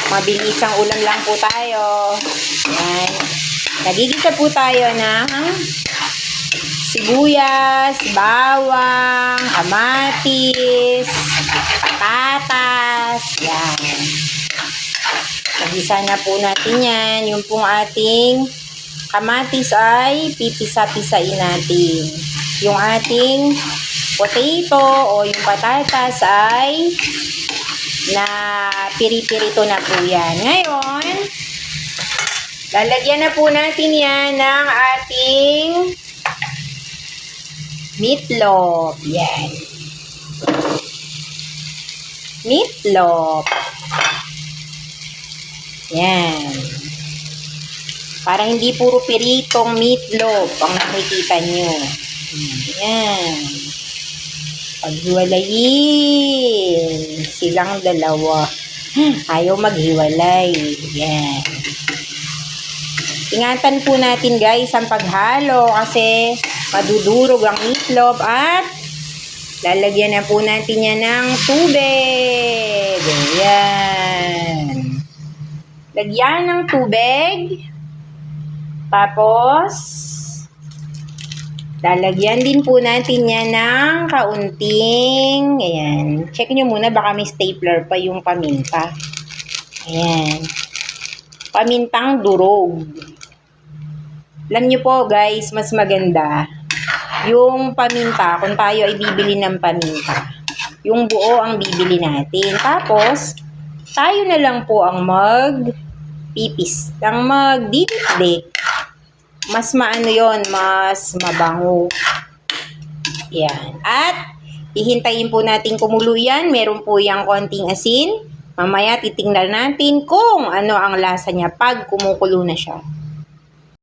Mabilisang ulam lang po tayo. Yan. Nagigisa po tayo ng sibuyas, bawang, kamatis, patatas. Yan. Nagisa na po natin yan. Yung pong ating kamatis ay pipisa-pisain natin. Yung ating potato o yung patatas ay na piri-pirito na po yan. Ngayon, lalagyan na po natin yan ng ating meatloaf. Yan. Meatloaf. Yan. Para hindi puro piritong meatloaf ang nakikita nyo. Yan. Paghiwalayin. Silang dalawa. Ayaw maghiwalay. Yan. Ingatan po natin guys ang paghalo kasi madudurog ang meatloaf at lalagyan na po natin yan ng tubig. Yan. Lagyan ng tubig. Tapos, lalagyan din po natin yan ng kaunting, ayan. Check nyo muna, baka may stapler pa yung paminta. Ayan. Pamintang durog. Alam nyo po guys, mas maganda yung paminta, kung tayo ay bibili ng paminta. Yung buo ang bibili natin. Tapos, tayo na lang po ang magpipis, ang magdidikdik. Mas maano yon, mas mabango. Yan. At, hihintayin po natin kumulo yan. Meron po yung konting asin. Mamaya titingnan natin kung ano ang lasa niya pag kumukulo na siya.